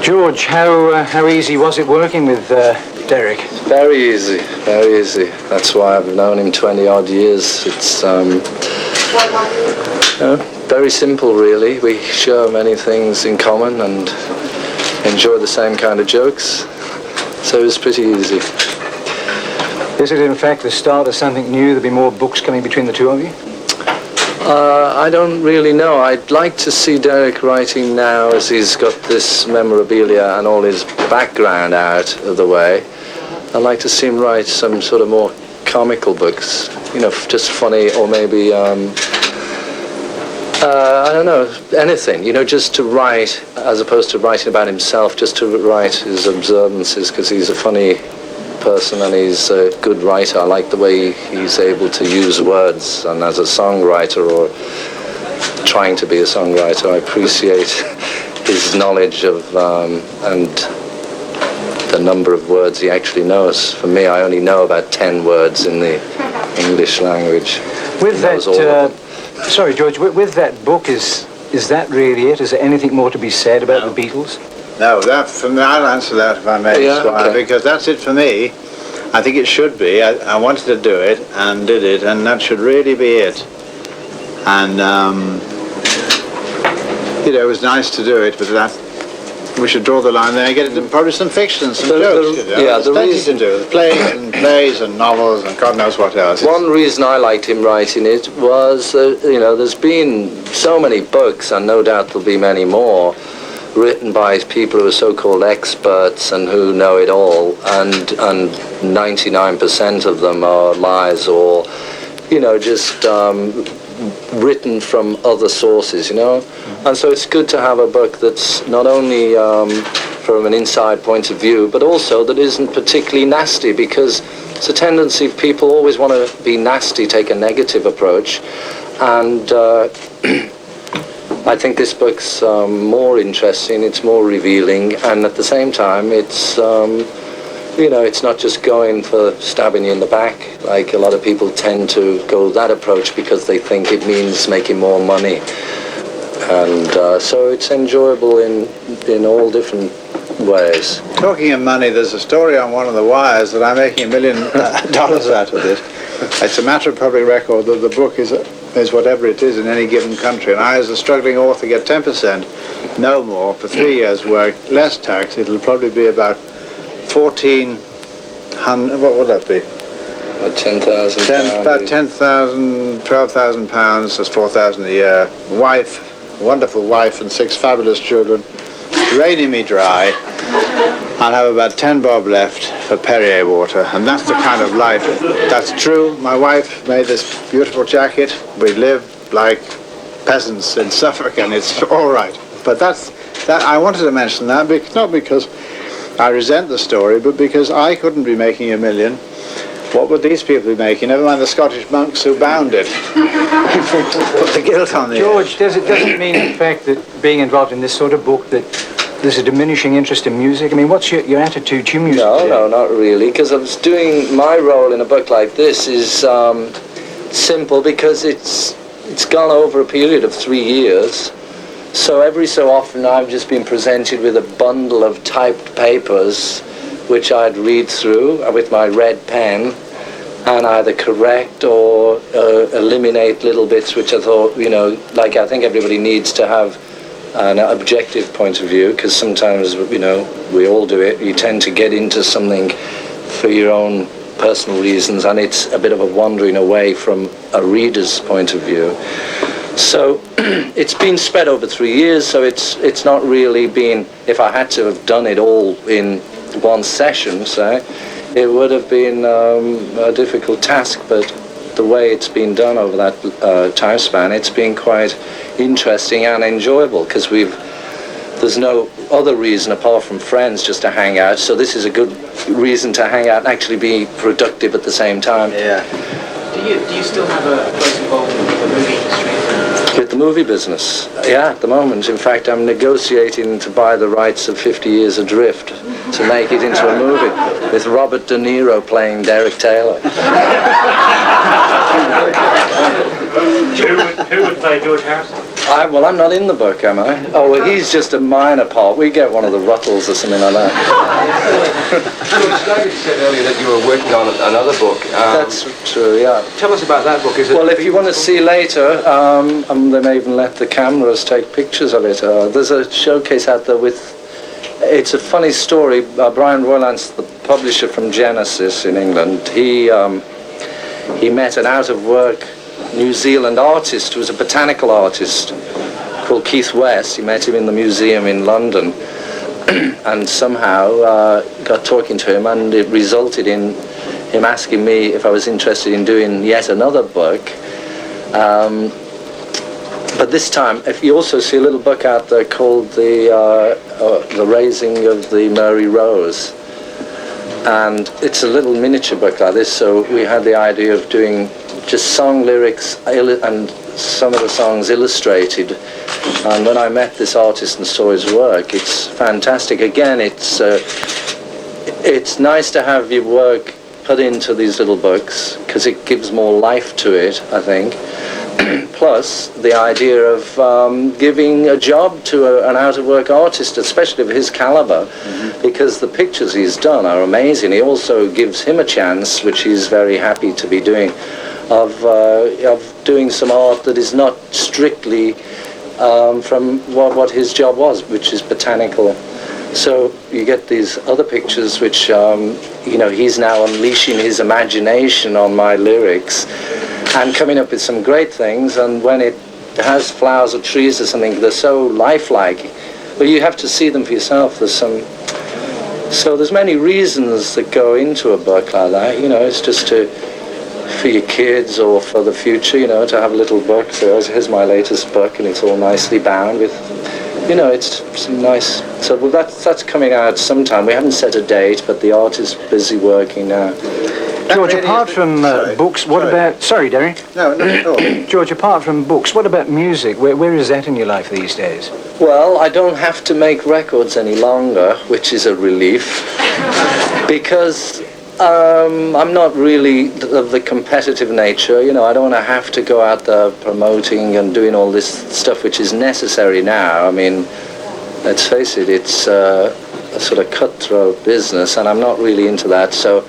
George, how easy was it working with Derek? Very easy, very easy. That's why I've known him 20-odd years. It's very simple, really. We share many things in common and enjoy the same kind of jokes, so it's pretty easy. Is it in fact the start of something new? There'll be more books coming between the two of you? I don't really know. I'd like to see Derek writing now, as he's got this memorabilia and all his background out of the way. I'd like to see him write some sort of more comical books, you know, just funny, or maybe, I don't know, anything, you know, just to write, as opposed to writing about himself, just to write his observances, because he's a funny person and he's a good writer. I like the way he's able to use words, and as a songwriter, or trying to be a songwriter, I appreciate his knowledge of and the number of words he actually knows. For me, I only know about 10 words in the English language. With that, sorry George, with that book, is that really it? Is there anything more to be said about the Beatles? No, I'll answer that if I may, Squire, because that's it for me. I think it should be. I wanted to do it and did it, and that should really be it. And, you know, it was nice to do it, but we should draw the line there and get into probably some fiction and some jokes. Yeah, there's plenty to do. Plays and novels and God knows what else. One reason I liked him writing it was, you know, there's been so many books, and no doubt there'll be many more, written by people who are so-called experts and who know it all, and 99% of them are lies, or, you know, just written from other sources, you know. And so it's good to have a book that's not only from an inside point of view, but also that isn't particularly nasty, because it's a tendency of people always want to be nasty, take a negative approach, and I think this book's more interesting, it's more revealing, and at the same time it's, you know, it's not just going for stabbing you in the back, like a lot of people tend to go that approach because they think it means making more money. And so it's enjoyable in all different ways. Talking of money, there's a story on one of the wires that I'm making $1 million out of this. It's a matter of public record that the book is whatever it is in any given country, and I, as a struggling author, get 10%, no more, for 3 years' work, less tax. It'll probably be about 1,400, what would that be? About 10,000. About 10,000, 12,000 pounds, that's 4,000 a year. Wife, wonderful wife, and 6 fabulous children, draining me dry. I'll have about 10 bob left for Perrier water, and that's the kind of life. That's true. My wife made this beautiful jacket. We live like peasants in Suffolk, and it's all right. But that. I wanted to mention that, not because I resent the story, but because I couldn't be making $1 million. What would these people be making? Never mind the Scottish monks who bound it. Put the guilt on the George, does it mean, in fact, that being involved in this sort of book, that there's a diminishing interest in music? I mean, what's your attitude to music? No, not really, because I was doing my role in a book like this is simple, because it's gone over a period of 3 years. So every so often I've just been presented with a bundle of typed papers which I'd read through with my red pen and either correct or eliminate little bits which I thought, you know, like I think everybody needs to have an objective point of view, because sometimes, you know, we all do it. You tend to get into something for your own personal reasons, and it's a bit of a wandering away from a reader's point of view. So it's been spread over 3 years, so it's not really been, if I had to have done it all in one session, say, it would have been a difficult task, but the way it's been done over that time span, it's been quite interesting and enjoyable, because there's no other reason apart from friends just to hang out, so this is a good reason to hang out and actually be productive at the same time. Yeah. Do you still have a close involvement with the movie industry? With the movie business? Yeah, at the moment. In fact, I'm negotiating to buy the rights of 50 Years Adrift to make it into a movie, with Robert De Niro playing Derek Taylor. Who would play George Harrison? Well, I'm not in the book, am I? Oh, well, he's just a minor part. We get one of the Ruttles or something like that. You said earlier that you were working on another book. That's true, yeah. Tell us about that book. Is it Well, if you want to see later, they may even let the cameras take pictures of it. There's a showcase out there with... It's a funny story. Brian Roylance, the publisher from Genesis in England, he met an out-of-work New Zealand artist who was a botanical artist called Keith West. He met him in the museum in London and somehow got talking to him, and it resulted in him asking me if I was interested in doing yet another book. But this time, if you also see a little book out there called The Raising of the Murray Rose. And it's a little miniature book like this, so we had the idea of doing just song lyrics and some of the songs illustrated. And when I met this artist and saw his work, it's fantastic. Again, it's nice to have your work put into these little books because it gives more life to it, I think. Plus the idea of giving a job to an out-of-work artist, especially of his caliber, because the pictures he's done are amazing. He also gives him a chance, which he's very happy to be doing, of doing some art that is not strictly from what his job was, which is botanical. So you get these other pictures which, he's now unleashing his imagination on my lyrics and coming up with some great things, and when it has flowers or trees or something, they're so lifelike. But you have to see them for yourself. There's many reasons that go into a book like that. It's just for your kids or for the future, to have a little book. So here's my latest book, and it's all nicely bound with, it's some nice. So that's coming out sometime. We haven't set a date, but the art is busy working now. George, apart from books, what about... Sorry, Derek. No, not at all. George, apart from books, what about music? Where is that in your life these days? Well, I don't have to make records any longer, which is a relief, because I'm not really of the competitive nature. I don't want to have to go out there promoting and doing all this stuff which is necessary now. I mean, let's face it, it's a sort of cutthroat business, and I'm not really into that, so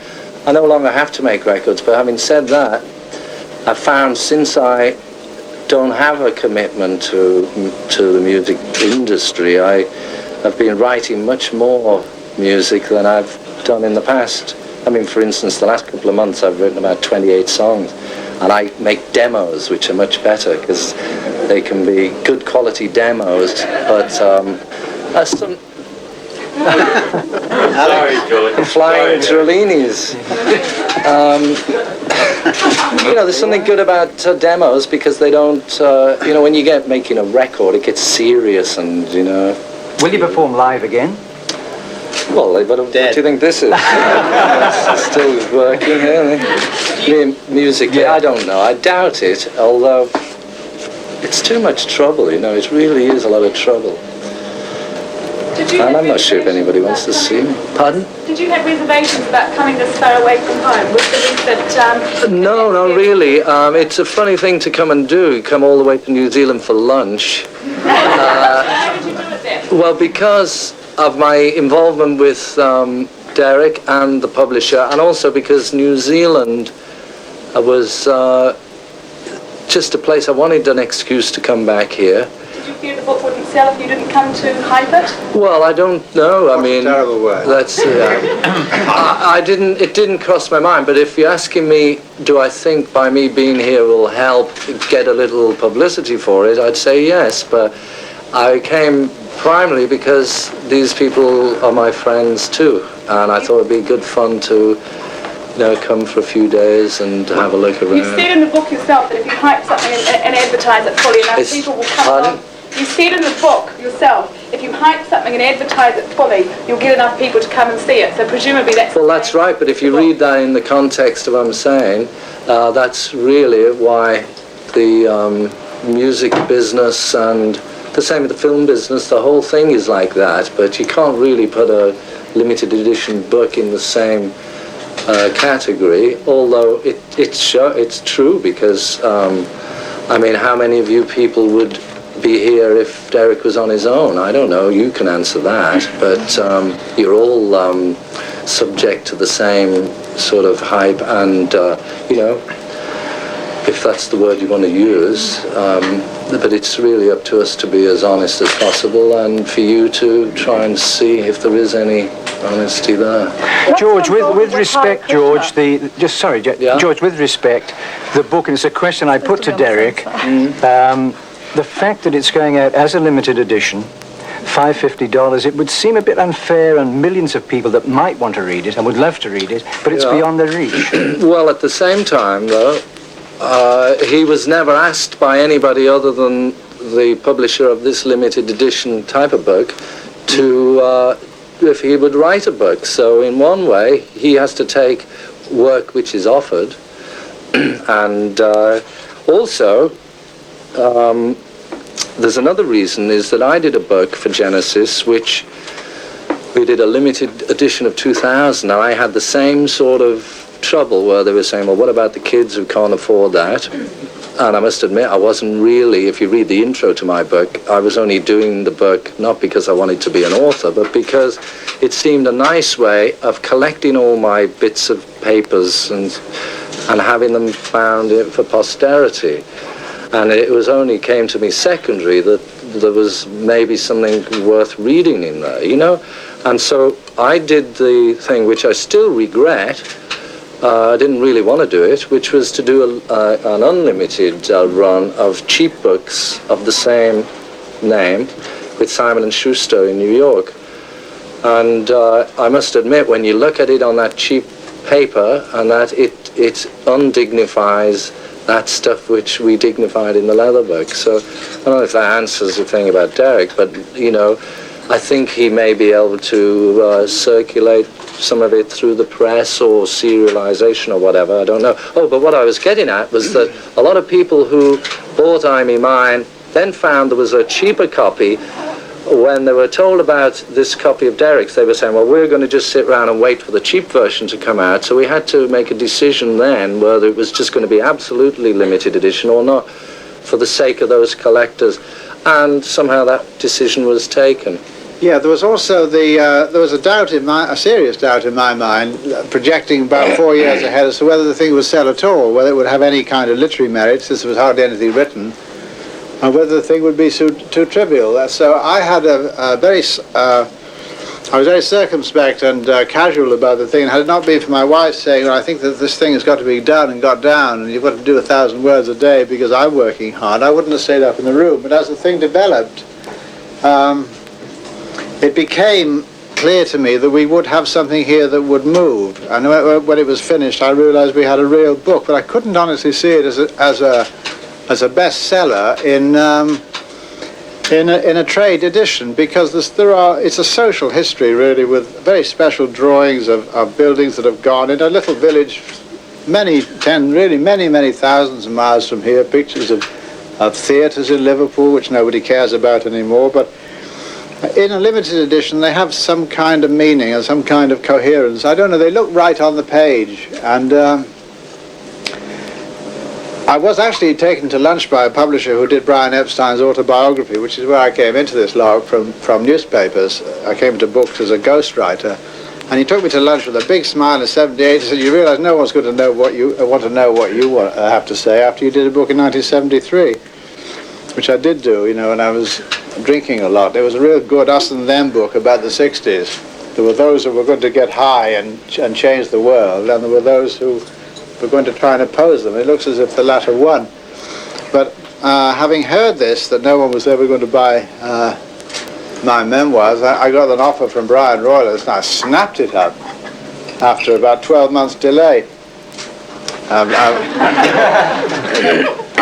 I no longer have to make records. But having said that, I found since I don't have a commitment to the music industry, I've been writing much more music than I've done in the past. I mean, for instance, the last couple of months I've written about 28 songs, and I make demos which are much better because they can be good quality demos, but some Sorry, George. flying Trellinis. There's something good about demos because they don't, when you get making a record, it gets serious and, Will you perform live again? Well, what do you think this is? It's still working here. Musically, I don't know. I doubt it, although it's too much trouble, It really is a lot of trouble. And I'm not sure if anybody wants to see me. Pardon? Did you have reservations about coming this far away from home? Was the that... No, not really. It's a funny thing to come and do. Come all the way to New Zealand for lunch. How did you do it then? Well, because of my involvement with Derek and the publisher, and also because New Zealand was just a place I wanted an excuse to come back here. Did you fear the book wouldn't sell if you didn't come to hype it? Well, I don't know. I mean, terrible word. That's I didn't. It didn't cross my mind. But if you're asking me, do I think by me being here will help get a little publicity for it? I'd say yes. But I came primarily because these people are my friends too, and I thought it'd be good fun to, come for a few days and have a look around. You said in the book yourself that if you hype something and advertise it fully enough, people will come along. You said in the book yourself, if you hype something and advertise it fully, you'll get enough people to come and see it. So presumably that's... Well, that's right, but if you read that in the context of what I'm saying, that's really why the music business and the same with the film business, the whole thing is like that, but you can't really put a limited edition book in the same category, although it's true because, how many of you people would be here if Derek was on his own. I don't know, you can answer that, but you're all subject to the same sort of hype and, you know, if that's the word you want to use, but it's really up to us to be as honest as possible and for you to try and see if there is any honesty there. George, with respect, George, Yeah? George, with respect, the book, and it's a question I put to Derek, the fact that it's going out as a limited edition, $550, it would seem a bit unfair on millions of people that might want to read it and would love to read it, but it's beyond their reach. Well, at the same time, though, he was never asked by anybody other than the publisher of this limited edition type of book to if he would write a book. So in one way, he has to take work which is offered, and also there's another reason, is that I did a book for Genesis which we did a limited edition of 2000. Now I had the same sort of trouble where they were saying, well, what about the kids who can't afford that? And I must admit, I wasn't really, if you read the intro to my book, I was only doing the book not because I wanted to be an author, but because it seemed a nice way of collecting all my bits of papers and having them found for posterity. And it was only came to me secondary that there was maybe something worth reading in there, you know? And so I did the thing which I still regret. I didn't really want to do it, which was to do an unlimited run of cheap books of the same name with Simon & Schuster in New York. And I must admit, when you look at it on that cheap paper, and that it undignifies that stuff which we dignified in the leather book. So I don't know if that answers the thing about Derek, but, you know, I think he may be able to circulate some of it through the press or serialization or whatever, I don't know. Oh, but what I was getting at was that a lot of people who bought I'm Mine then found there was a cheaper copy. When they were told about this copy of Derek's, they were saying, well, we're going to just sit around and wait for the cheap version to come out. So we had to make a decision then whether it was just going to be absolutely limited edition or not, for the sake of those collectors. And somehow that decision was taken. Yeah, there was also there was a serious doubt in my mind, projecting about 4 years ahead as to whether the thing would sell at all, whether it would have any kind of literary merit, since there was hardly anything written, and whether the thing would be too trivial. So I had I was very circumspect and casual about the thing. And had it not been for my wife saying, well, I think that this thing has got to be done and got down, and you've got to do 1,000 words a day because I'm working hard, I wouldn't have stayed up in the room. But as the thing developed, it became clear to me that we would have something here that would move. And when it was finished, I realized we had a real book, but I couldn't honestly see it as a bestseller in a trade edition, because it's a social history really, with very special drawings of buildings that have gone in a little village, many thousands of miles from here, pictures of theatres in Liverpool, which nobody cares about anymore, but in a limited edition, they have some kind of meaning and some kind of coherence. I don't know, they look right on the page. And I was actually taken to lunch by a publisher who did Brian Epstein's autobiography, which is where I came into this lot from newspapers. I came into books as a ghostwriter. And he took me to lunch with a big smile in 78. He said, you realize no one's going to know what you want to know what you have to say after you did a book in 1973, which I did do, you know, and I was drinking a lot. There was a real good us and them book about the 60s. There were those who were going to get high and change the world, and there were those who were going to try and oppose them. It looks as if the latter won. But having heard this, that no one was ever going to buy my memoirs, I got an offer from Brian Royless, and I snapped it up after about 12 months delay. I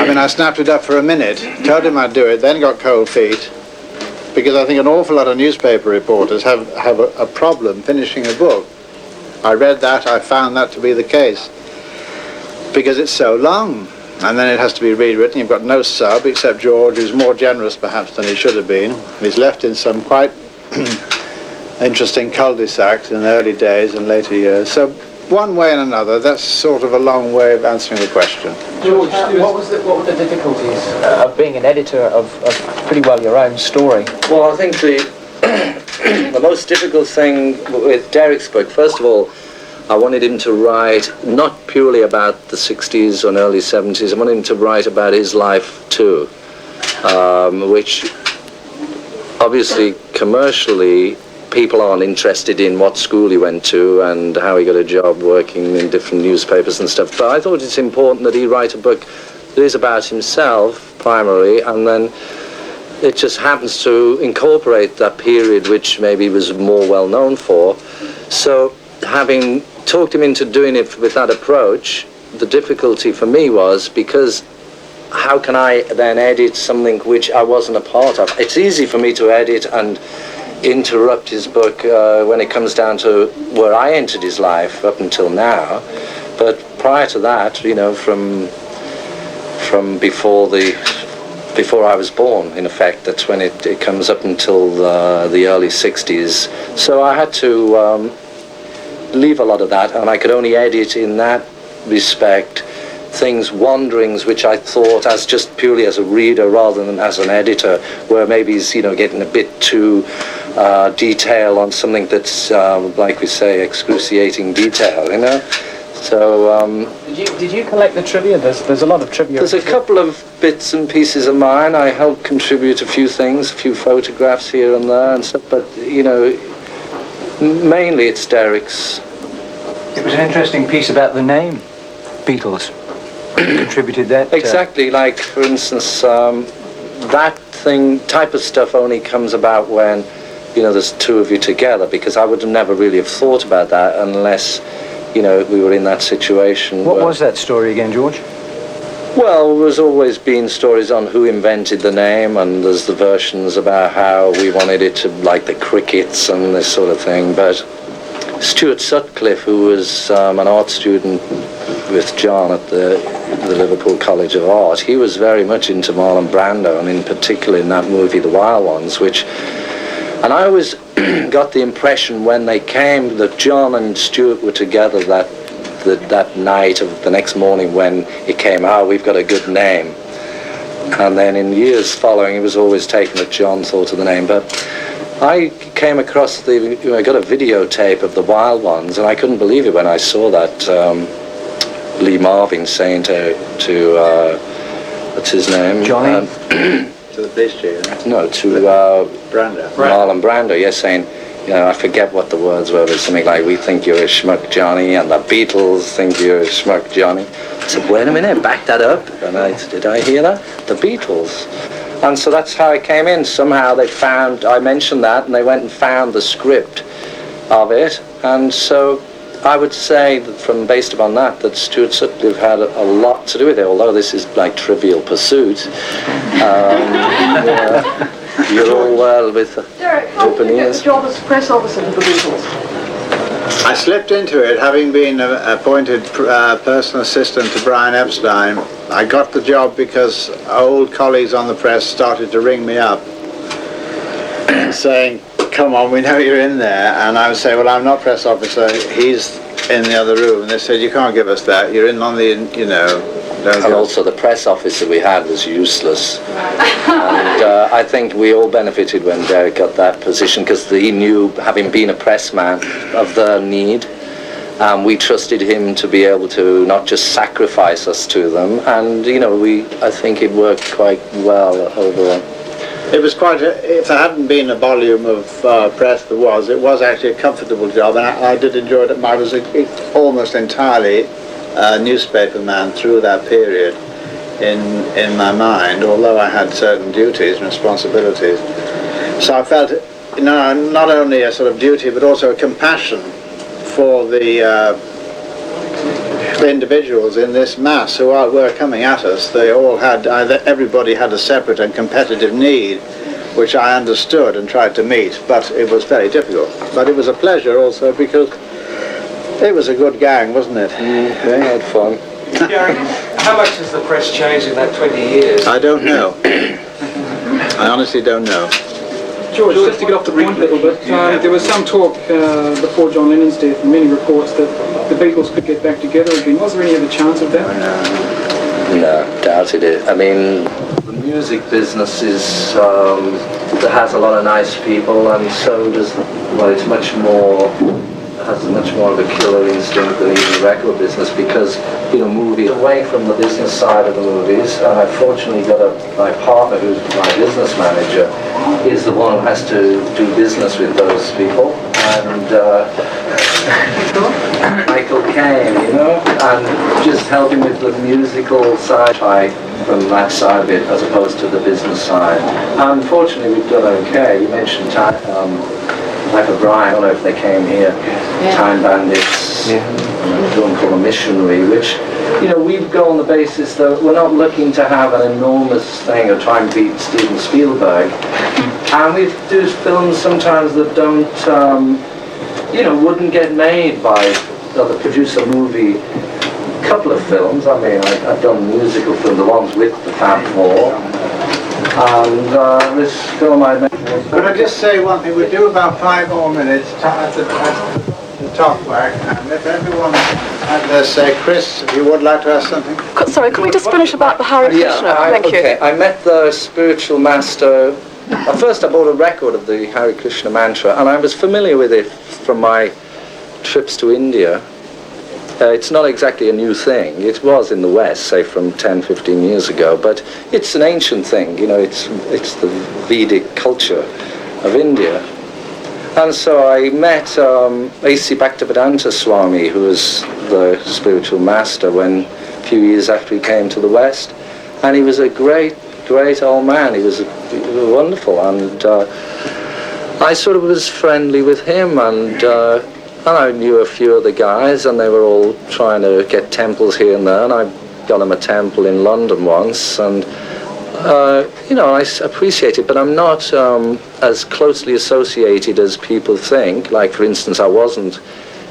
mean, I snapped it up for a minute, told him I'd do it, then got cold feet, because I think an awful lot of newspaper reporters have a problem finishing a book. I read that, I found that to be the case, because it's so long, and then it has to be rewritten. You've got no sub, except George, who's more generous perhaps than he should have been. He's left in some quite interesting cul-de-sacs in the early days and later years. So one way and another, that's sort of a long way of answering the question. George, what were the difficulties of being an editor of pretty well your own story? Well, I think the most difficult thing with Derek's book, first of all, I wanted him to write not purely about the 60s and early 70s, I wanted him to write about his life too, which obviously commercially people aren't interested in what school he went to and how he got a job working in different newspapers and stuff. But I thought it's important that he write a book that is about himself primarily, and then it just happens to incorporate that period which maybe he was more well known for. So having talked him into doing it with that approach, the difficulty for me was because how can I then edit something which I wasn't a part of? It's easy for me to edit and interrupt his book when it comes down to where I entered his life up until now, but prior to that, you know, from before I was born, in effect, that's when it comes up until the early 60s. So I had to leave a lot of that, and I could only edit in that respect things, wanderings, which I thought as just purely as a reader rather than as an editor, where maybe he's, you know, getting a bit too detail on something that's, like we say, excruciating detail, you know. So did you collect the trivia? There's a lot of trivia. there's a couple of bits and pieces of mine. I helped contribute a few things, a few photographs here and there and stuff, but you know, mainly it's Derek's. It was an interesting piece about the name Beatles. You contributed that. Exactly, like for instance, that type of stuff only comes about when, you know, there's two of you together, because I would have never really have thought about that unless, you know, we were in that situation. What was that story again, George? Well, there's always been stories on who invented the name, and there's the versions about how we wanted it to, like the crickets and this sort of thing, but Stuart Sutcliffe, who was an art student with John at the Liverpool College of Art, he was very much into Marlon Brando, and in particular in that movie The Wild Ones, and I always got the impression when they came that John and Stuart were together that night of the next morning when it came out, we've got a good name. And then in years following, it was always taken that John thought of the name. But I came across I got a videotape of The Wild Ones, and I couldn't believe it when I saw that Lee Marvin saying to what's his name? Johnny? To the police chief? No, to Brando. Marlon Brando, yes, saying, you know, I forget what the words were, but something like, we think you're a schmuck Johnny, and the Beatles think you're a schmuck Johnny. I said, wait a minute, back that up. And I said, did I hear that? The Beatles. And so that's how it came in. Somehow they found, I mentioned that, and they went and found the script of it. And so I would say that based upon that Stuart Sutcliffe had a lot to do with it, although this is like Trivial Pursuit. You're all well with Derek, how did you get the job as press officer for the Beatles? I slipped into it, having been appointed personal assistant to Brian Epstein. I got the job because old colleagues on the press started to ring me up saying, come on, we know you're in there. And I would say, well, I'm not press officer, he's in the other room. And they said, you can't give us that, you're in on the, you know. And also the press officer we had was useless. And I think we all benefited when Derek got that position, because he knew, having been a pressman, of their need. We trusted him to be able to not just sacrifice us to them. And, you know, I think it worked quite well overall. It was quite, if there hadn't been a volume of press it was actually a comfortable job, and I did enjoy it. I was almost entirely a newspaper man through that period in my mind, although I had certain duties and responsibilities. So I felt, you know, not only a sort of duty, but also a compassion for the individuals in this mass who were coming at us. They all had, everybody had a separate and competitive need, which I understood and tried to meet, but it was very difficult. But it was a pleasure also, because it was a good gang, wasn't it? They had fun. Gary, how much has the press changed in that 20 years? I don't know. I honestly don't know. George, just to get off the point a little bit, there was some talk before John Lennon's death, and many reports that the Beatles could get back together again. Was there any other chance of that? No, doubted it. I mean, the music business is has a lot of nice people, and so does, well, it's much more, has much more of a killer instinct than even the record business, because, you know, movie away from the business side of the movies, and I've fortunately got my partner, who's my business manager, is the one who has to do business with those people, and Michael Caine, you know, and just helping with the musical side from that side of it, as opposed to the business side. And fortunately, we've done okay. You mentioned Life of Brian, I don't know if they came here, Time Bandits, a film called A Missionary, which, you know, we've gone on the basis that we're not looking to have an enormous thing or try and beat Steven Spielberg. And we do films sometimes that don't, you know, wouldn't get made by the producer movie. A couple of films, I mean, I've done musical films, the ones with the Fab Four. And this film I made. Could I just say one thing? We do about 5 more minutes to talk back, and if everyone had their say, Chris, if you would like to ask something. Sorry, can we just finish about the Hare Krishna? Thank you. Okay, I met the spiritual master. First I bought a record of the Hare Krishna mantra, and I was familiar with it from my trips to India. It's not exactly a new thing. It was in the West, say from 10, 15 years ago, but it's an ancient thing, you know, it's the Vedic culture of India. And so I met A.C. Bhaktivedanta Swami, who was the spiritual master, a few years after he came to the West, and he was a great old man. He was wonderful, and I sort of was friendly with him, and I knew a few of the guys, and they were all trying to get temples here and there, and I got them a temple in London once, and you know, I appreciate it, but I'm not as closely associated as people think. Like, for instance, I wasn't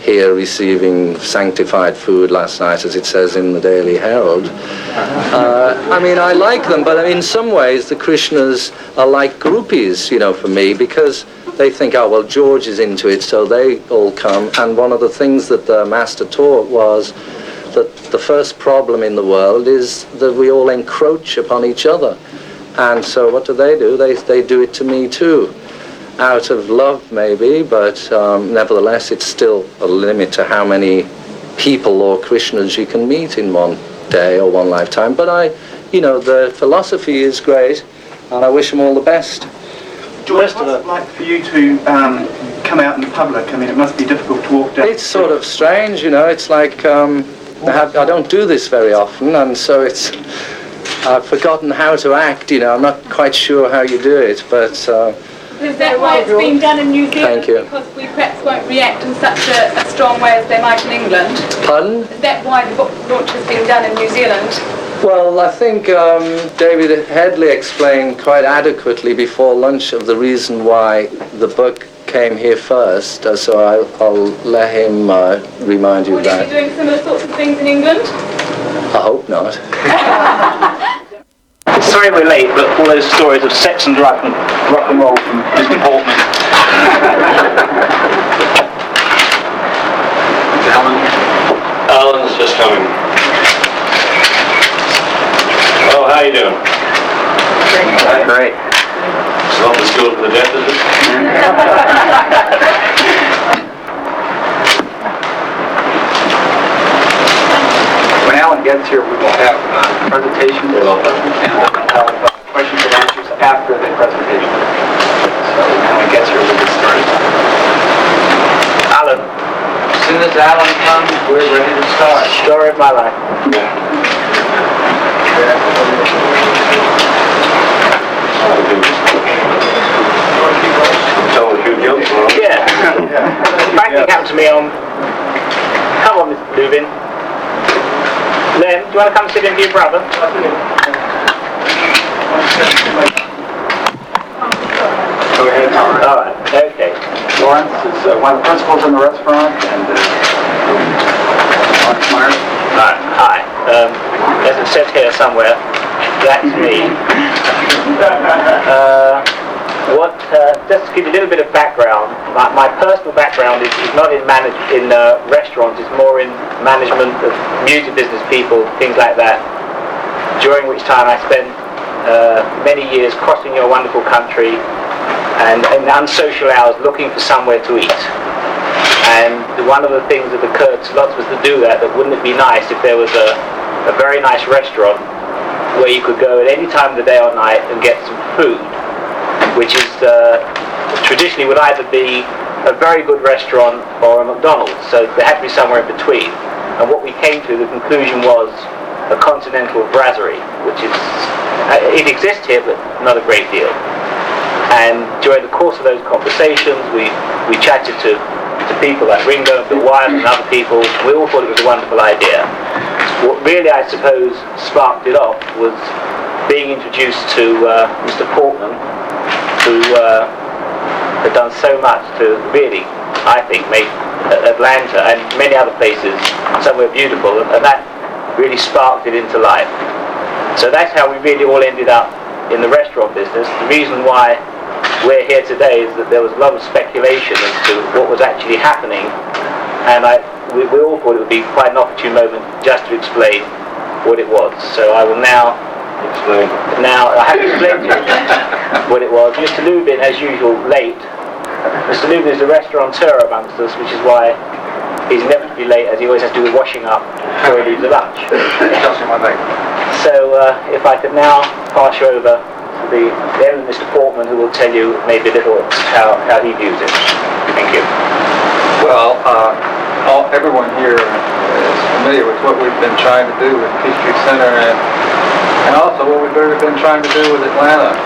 here receiving sanctified food last night, as it says in the Daily Herald. I mean, I like them, but in some ways the Krishnas are like groupies, you know, for me, because they think, oh, well, George is into it, so they all come. And one of the things that the master taught was that the first problem in the world is that we all encroach upon each other. And so what do? They do it to me too, out of love maybe, but nevertheless it's still a limit to how many people or Krishnas you can meet in one day or one lifetime. But you know, the philosophy is great, and I wish them all the best. George, what's it like for you to come out in public? I mean, it must be difficult to walk down. It's sort of strange, you know. It's like I don't do this very often, and so I've forgotten how to act. You know, I'm not quite sure how you do it, but. Is that why it's been done in New Zealand? Thank you. Because we perhaps won't react in such a strong way as they might in England. Pardon? Is that why the book launch has been done in New Zealand? Well, I think David Headley explained quite adequately before lunch of the reason why the book came here first, so I'll let him remind you of that. Will you be doing similar sorts of things in England? I hope not. Sorry we're late, but all those stories of sex and rock and roll from Mr. Portman. Alan's just coming. Oh, how you doing? Great. Self the school to the death, is it? When Alan gets here, we will have presentations and questions and answers after the presentation. So when Alan gets here, we'll get started. Alan. As soon as Alan comes, we're ready to start. Story of my life. Tell a few jokes, huh? Yeah. Back thing happened to me on... Come on, Mr. Lubin. Len, do you want to come sit in with your brother? Go ahead. All right, okay. Lawrence is one of the principals in the restaurant, and Lawrence Myers. Hi. As it says here somewhere, that's me. Just to give you a little bit of background, my personal background is not in restaurants, it's more in management of music business people, things like that. during which time I spent many years crossing your wonderful country and in unsocial hours looking for somewhere to eat. And one of the things that occurred to lots of us to do that wouldn't it be nice if there was a very nice restaurant where you could go at any time of the day or night and get some food, which is traditionally would either be a very good restaurant or a McDonald's, so there had to be somewhere in between. And what we came to, the conclusion was a continental brasserie, which is, it exists here, but not a great deal. And during the course of those conversations, we chatted to people like Ringo and Bill Wyatt and other people. We all thought it was a wonderful idea. What really, I suppose, sparked it off was being introduced to Mr. Portman, who had done so much to really, I think, make Atlanta and many other places somewhere beautiful, and that really sparked it into life. So that's how we really all ended up in the restaurant business. The reason why we're here today is that there was a lot of speculation as to what was actually happening, and we all thought it would be quite an opportune moment just to explain what it was. So I will now explain. Now I have to explain to you what it was. Mr. Lubin, as usual, late. Mr. Lubin is the restaurateur amongst us, which is why he's inevitably late, as he always has to do with washing up before he leaves the lunch. So if I could now pass you over to the then Mr. Portman, who will tell you maybe a little how he views it. Thank you. Well, everyone here is familiar with what we've been trying to do with Peachtree Center and also what we've been trying to do with Atlanta.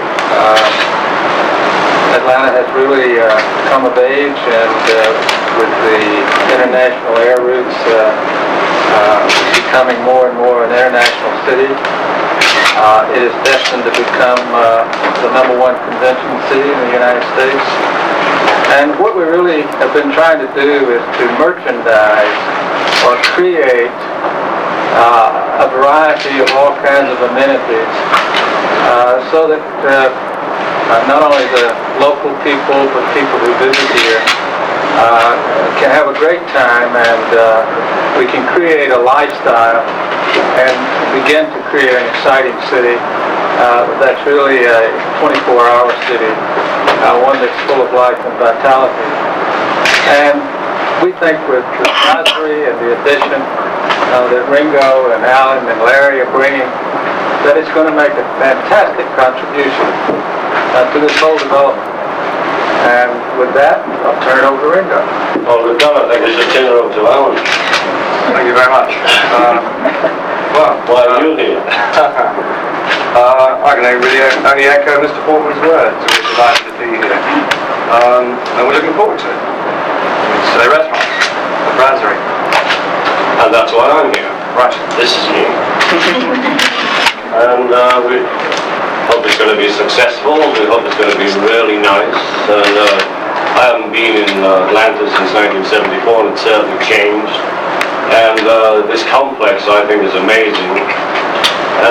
Atlanta has really come of age, and with the international air routes becoming more and more an international city, it is destined to become the #1 convention city in the United States. And what we really have been trying to do is to merchandise or create a variety of all kinds of amenities so that not only the local people, but people who visit here can have a great time, and we can create a lifestyle and begin to create an exciting city that's really a 24-hour city, one that's full of life and vitality. And we think with the brasserie and the addition that Ringo and Alan and Larry are bringing, that it's going to make a fantastic contribution to this whole development. And with that, I'll turn it over to Ringo. Well, we've done it. I think we should turn it over to Alan. Thank you very much. Why are you here? I can only echo Mr. Portman's words. We're delighted to be here. And we're looking forward to it. It's the restaurant, the brasserie. And that's why I'm here. Right. This is new. And we hope it's going to be successful. We hope it's going to be really nice. And I haven't been in Atlanta since 1974, and it's certainly changed. And this complex, I think, is amazing.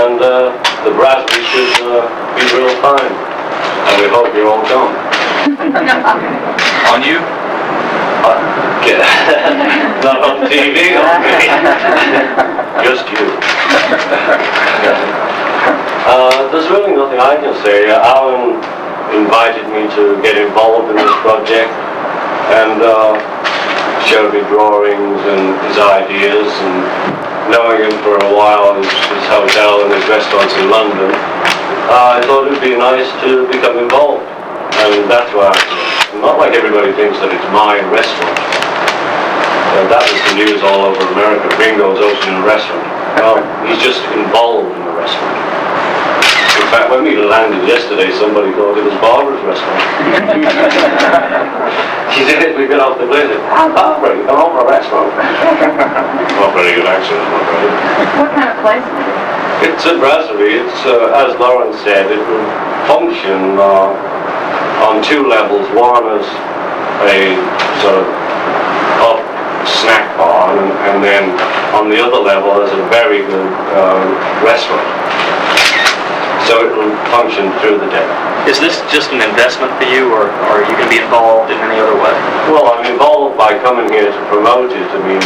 And the brasserie should be real fine. And we hope you all come. On you? Not on TV, on me. Just you. There's really nothing I can say. Alan invited me to get involved in this project and showed me drawings and his ideas, and knowing him for a while, his hotel and his restaurants in London, I thought it would be nice to become involved. And that's why I'm not like everybody thinks that it's my restaurant. That was the news all over America. Ringo's opening a restaurant. Well, he's just involved in the restaurant. In fact, when we landed yesterday, somebody thought it was Barbara's restaurant. She said, we got off the plane and said, Barbara, you come over a restaurant. Not very good accent, not very. What kind of place is it? It's a brasserie. It's, as Lauren said, it will function on two levels. One is a sort of up snack bar, and then on the other level is a very good restaurant. So it will function through the day. Is this just an investment for you, or are you going to be involved in any other way? Well, I'm involved by coming here to promote it. I mean,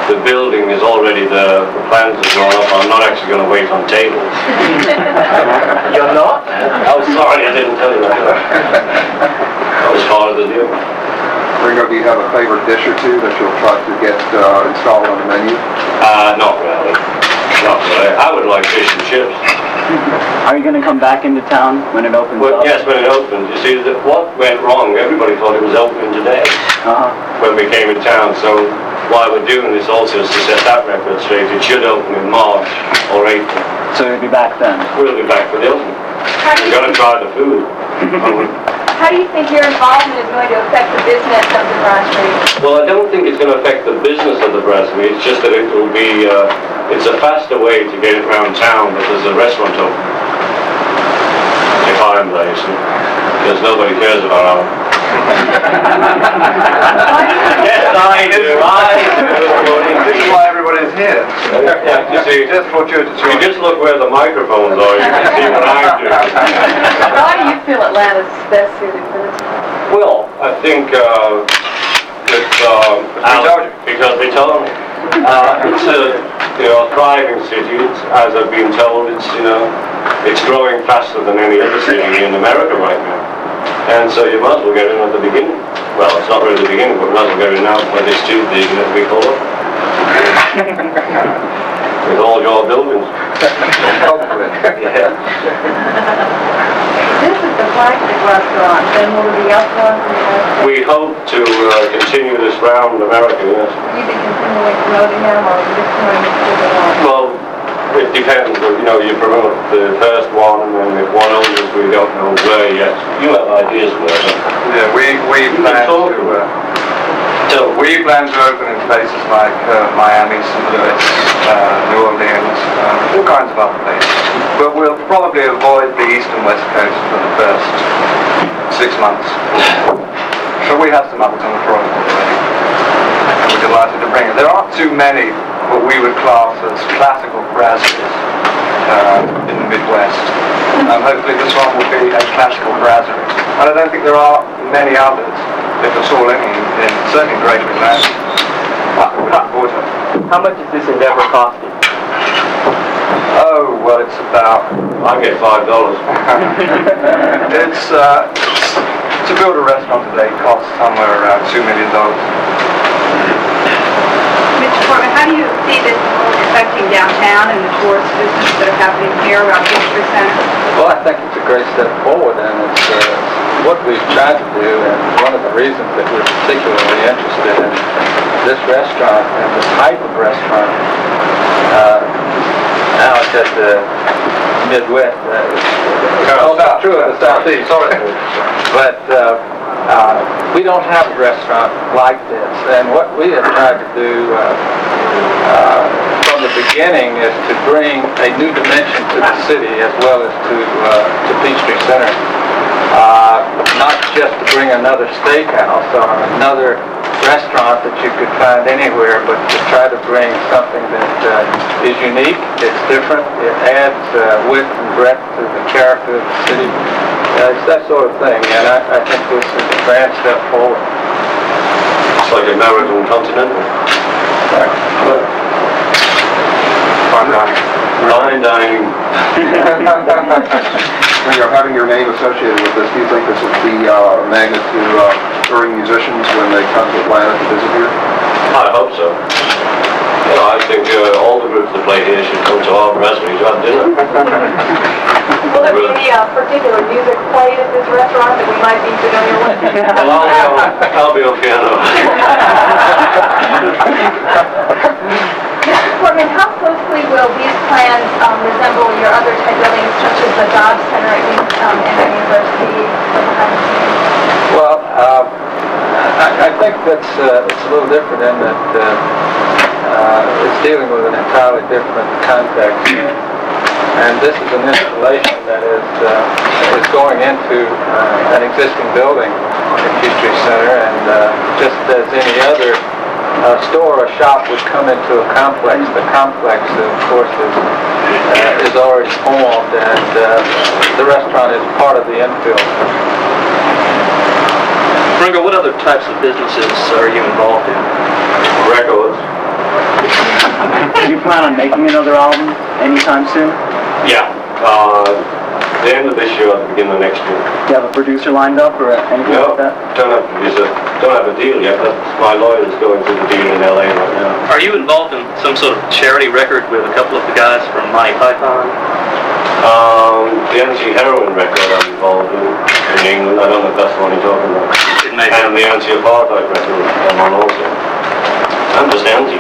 the building is already there, the plans are drawn up, I'm not actually going to wait on tables. You're not? Oh, sorry, I didn't tell you that. That was part of the deal. Ringo, do you have a favorite dish or two that you'll try to get installed on the menu? Not really. Not really. I would like fish and chips. Are you going to come back into town when it opens Well, up? yes, when it opens. You see, what went wrong, everybody thought it was opening today when we came in town. So why we're doing this also is to set that record straight. It should open in March or April. So you'll be back then? We'll be back for the opening. We're going to try the food. How do you think your involvement is going to affect the business of the brasserie? Well, I don't think it's going to affect the business of the brasserie. It's just that it will be, it's a faster way to get it around town because there's a restaurant open. If I'm blazing, because nobody cares about our... Yes, I do. This is why everybody's here. You see, you just look where the microphones are, you can see what I'm doing. Why do you feel Atlanta's best suited for this? Well, I think it's because they told me. It's a thriving city. It's, as I've been told, it's growing faster than any other city in America right now. And so you might as well get in at the beginning. Well, it's not really the beginning, but we might as well get in now when it's too big and it'll be full up. With all your buildings. Yeah. This is the flagship restaurant, then will there be elsewhere? We hope to continue this round America, yes. You've been continually promoting him, or just promoting it? Well, it depends. You promote the first one, and then if one opens, we don't know where yet. You have ideas where? Yeah, we plan to open in places like Miami, St. Louis, New Orleans, all kinds of other places. But we'll probably avoid the east and west coast for the first 6 months. So we have some uppers on the front already. We're delighted to bring it. There aren't too many what we would class as classical brasseries in the Midwest. Hopefully this one will be a classical brasserie. And I don't think there are many others, if at all any, in certainly Greater Atlanta. How much is this endeavor costing? Oh, well, it's about... I get $5. It's to build a restaurant today costs somewhere around $2 million. Mr. Portman, how do you see this affecting downtown and the tourist business that are happening here around History Center? Well, I think it's a great step forward, and it's what we've tried to do, and one of the reasons that we're particularly interested in this restaurant and the type of restaurant. Now it's at the Midwest. It's true in the Southeast. But we don't have a restaurant like this, and what we have tried to do from the beginning is to bring a new dimension to the city as well as to Peachtree Center. Not just to bring another steakhouse or another restaurant that you could find anywhere, but to try to bring something that is unique, it's different, it adds width and breadth to the character of the city. It's that sort of thing, and I think this is a grand step forward. It's like American Continental. Fine dining. Having your name associated with this, do you think this will be a magnet to touring musicians when they come to Atlanta to visit here? I hope so. I think all the groups that play here should come to our brasserie to have dinner. Will there be any particular music played at this restaurant that we might be familiar with? Well, I'll be on piano. Mr. Portman, how closely will these plans resemble your other type buildings, such as the Dobbs Center at Emory University? Well, I think that's it's a little different in that it's dealing with an entirely different context. And this is an installation that is going into an existing building in Peachtree Center, and just as any other store or shop would come into a complex, the complex, of course, is already formed, and the restaurant is part of the infill. Ringo, what other types of businesses are you involved in? Records. Do you plan on making another album anytime soon? Yeah. The end of this year or the beginning of next year. Do you have a producer lined up or anything like that? Don't have a producer. Don't have a deal yet, but my lawyer's going through the deal in LA right now. Are you involved in some sort of charity record with a couple of the guys from Monty Python? The anti-heroin record I'm involved in England. I don't know if that's the one you're talking about. And the anti-apartheid record I'm on also. I'm just anti.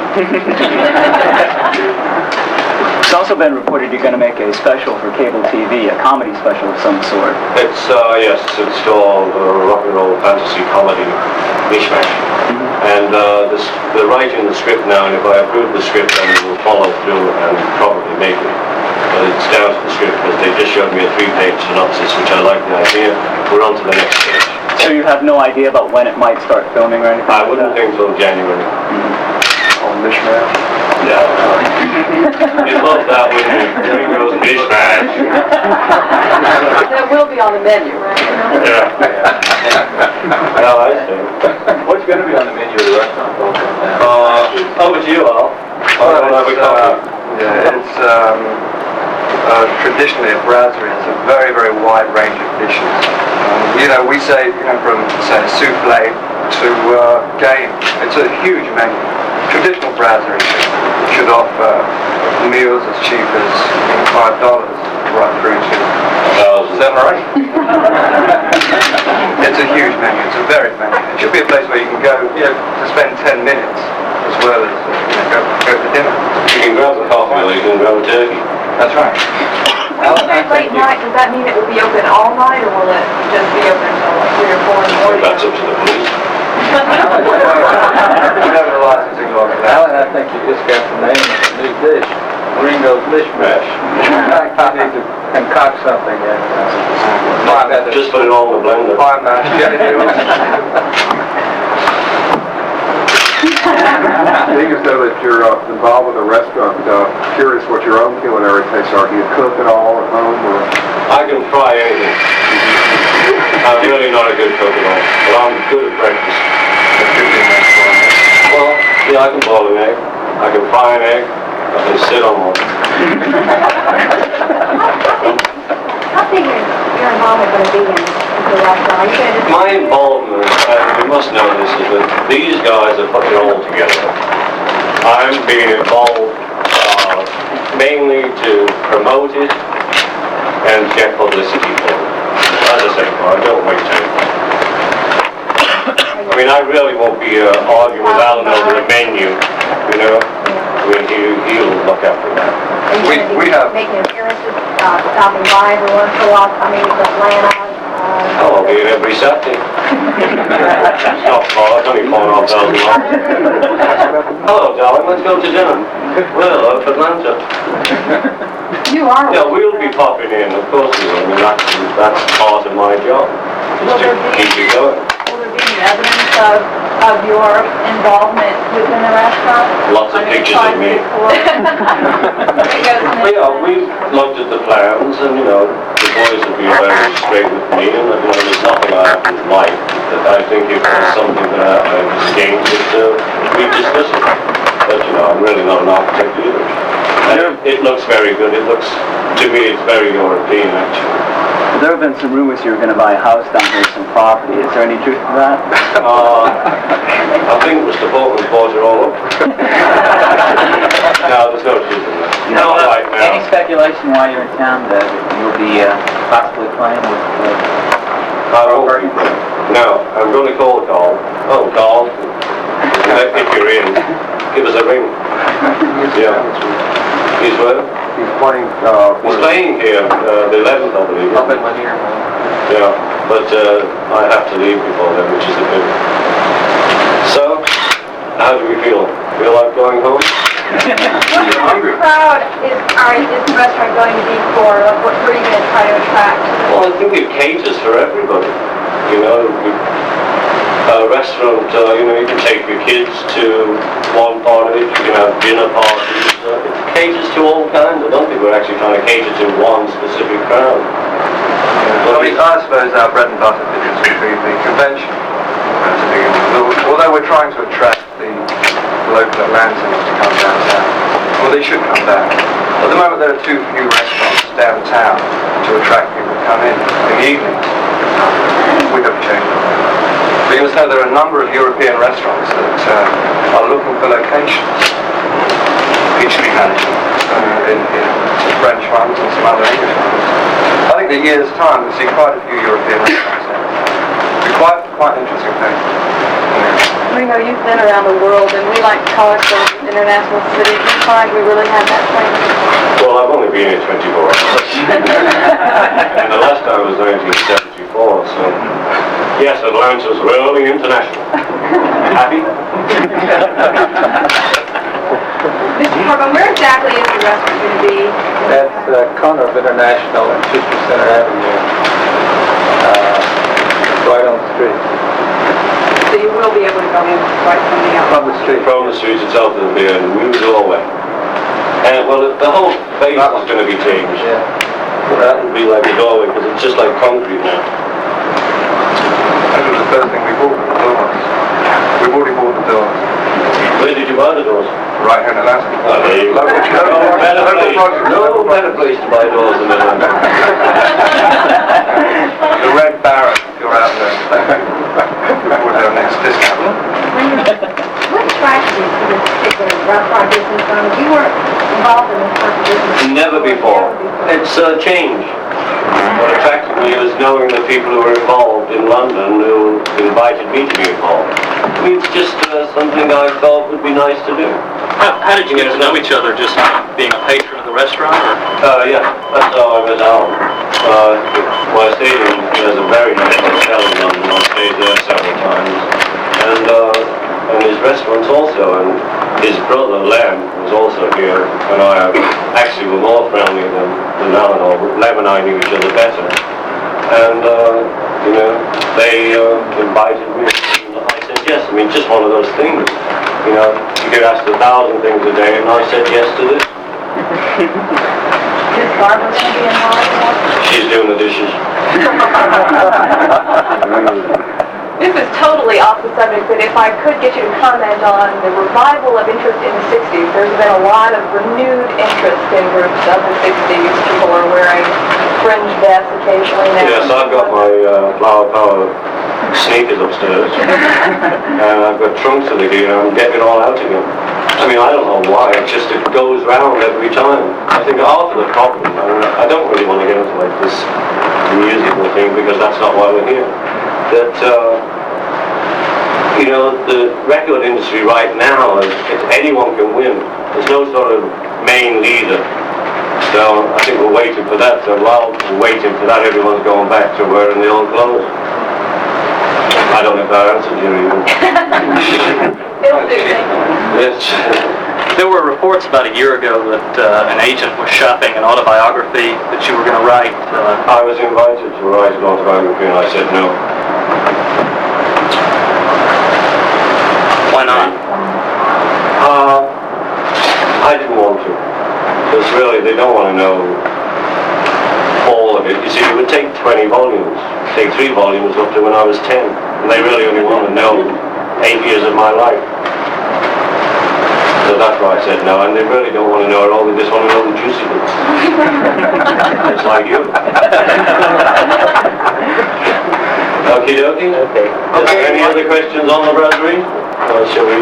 It's also been reported you're going to make a special for cable TV, a comedy special of some sort. It's, yes, it's called rock and roll fantasy comedy mishmash. And they're writing the script now, and if I approve the script, then we'll follow through and probably make it. But it's down to the script, because they just showed me a 3-page synopsis, which I like the idea. We're on to the next stage. So you have no idea about when it might start filming or anything? I wouldn't think till January. On mishmash? Yeah. You love that when Ringo's mishmash. That will be on the menu, right? Yeah. Oh, I see. What's going to be on the menu of the restaurant? Over to you, Al. It's traditionally a brasserie. It's a very, very wide range of dishes. We say, from say souffle to game. It's a huge menu. Traditional brasserie should offer meals as cheap as $5 right through to 7 or 8. It's a huge menu. It's a varied menu. It should be a place where you can go, to spend 10 minutes as well as go for dinner. You can grab a coffee or you can grab a turkey. That's right. When you say late night, does that mean it will be open all night, or will it just be open until like 3 or 4 in the morning? That's up to the police. Whatever the licensing law is. Alan, I think you just got the name of the new dish, Ringo's Mishmash. You need to concoct something and just put it all in the blender. Pie mash, jelly noodles. Being as though that you're involved with a restaurant, curious what your own culinary tastes are. Do you cook at all at home? Or? I can fry anything. I'm really not a good cook at all, but I'm good at breakfast. Well, yeah, I can boil an egg. I can fry an egg. I can sit on one. How big is your involvement going to be in the restaurant? My involvement, and you must know this, is that these guys are putting it all together. I'm being involved mainly to promote it and get publicity for it. As I say, I don't waste time. I mean, I really won't be arguing with Alan over the menu, I mean, he'll look after that. We have making appearances, stopping by every once in a while, coming to Atlanta. Oh, I'll be here every Saturday. It's not far, it's only 4,500 miles. Hello, darling, let's go to dinner. Well, up Atlanta. You are. Yeah, we'll be popping in, of course we will. I mean, that's part of my job, is to keep it going. Will there be evidence of your involvement within the restaurant? Lots of pictures of me. Yeah, we've looked at the plans, and the boys will be very straight with me, and there's nothing I haven't liked. That I think if there's something that I was against it, we discuss it. But I'm really not an architect either. And it looks very good. It looks, to me, it's very European actually. There have been some rumors you were going to buy a house down here, some property. Is there any truth to that? I think Mr. Bolton's bought it all up. No, there's no truth in that. Not right now. Any speculation while you're in town that you'll be possibly playing with I won't be. No, I'm going to call Carl. Oh, Carl, if you're in, give us a ring. Yeah. He's where? He's playing. He's playing here, the 11th, I believe. Up in Lanier. Yeah, but I have to leave before then, which is a bit. So, how do we feel? Feel like going home? What crowd is the restaurant going to be for? What are you going to try to attract? Well, I think it caters for everybody. A restaurant, you can take your kids to one part of it, you can have dinner parties. It caters to all kinds. I don't think we're actually trying to cater to one specific crowd. I suppose our bread and butter business would be the convention. Although we're trying to attract the local Atlantans to come downtown. Well, they should come down. At the moment, there are too few restaurants downtown to attract people to come in the evenings. We have changed. But you must know there are a number of European restaurants that are looking for locations. Peachtree management in some French ones and some other English ones. I think in a year's time we'll see quite a few European restaurants there. It'll be quite an interesting thing. Ringo, you've been around the world, and we like to call ourselves an international city. Do you find we really have that claim? Well, I've only been here 24 hours. And the last time was 1974, so yes, Atlanta's really international. Happy? Mr. Corbin, where exactly is the restaurant going to be? That's the corner of International and Sister Center Avenue, right on the street. So you will be able to go in right from the outside? From the street. From the street itself, there'll be a new doorway. And well, the whole base is going to be changed. Yeah. That will be like a doorway because it's just like concrete now. That was the first thing we bought, the doors. We've already bought the doors. Where did you buy the doors? Right here in Atlanta. Oh, there you go. No better place to buy doors than Atlanta. The Red Baron, if you're out there. Before their next discount. What attracted you to this particular restaurant business? You weren't involved in this type of business. Never before. It's a change. What attracted me was knowing the people who were involved in London who invited me to be involved. I mean, it's just something I thought would be nice to do. How did you get to know each other? Just being a patron of the restaurant? Yeah, that's how I met Alan. Well, I stayed in, there's a very nice hotel in London. I stayed there several times. And his restaurants also, and his brother Lem was also here, and I actually were more friendly than Alan, or Lem and I knew each other better. And, you know, they invited me, and I said yes. I mean, just one of those things. You know, you get asked 1,000 things a day, and I said yes to this. Is Barbara going to be involved? She's doing the dishes. This is totally off the subject, but if I could get you to comment on the revival of interest in the 60s. There's been a lot of renewed interest in groups of the 60s. People are wearing fringe vests occasionally now. Yes, I've got my Flower Power sneakers upstairs. And I've got trunks of the gear. I'm getting it all out again. I mean, I don't know why. It goes round every time. I think half of the problem, I don't really want to get into like this musical thing because that's not why we're here. That, you know, the record industry right now, anyone can win. There's no sort of main leader. So I think we're waiting for that. So while we're waiting for that, everyone's going back to wearing the old clothes. I don't know if that answers you even. It'll do. Yes. There were reports about a year ago that an agent was shopping an autobiography that you were going to write. I was invited to write an autobiography and I said no. Why not? I didn't want to. Because really, they don't want to know all of it. You see, it would take 20 volumes. Take 3 volumes up to when I was 10. And they really only want to know 8 years of my life. So that's why I said no, and they really don't want to know it all, they just want to know the juicy bits. It's like you. Okie dokie. Okay. Any other questions on the brasserie? Or shall we?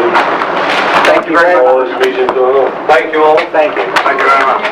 Thank you very much. Thank you all. Thank you. Thank you very much.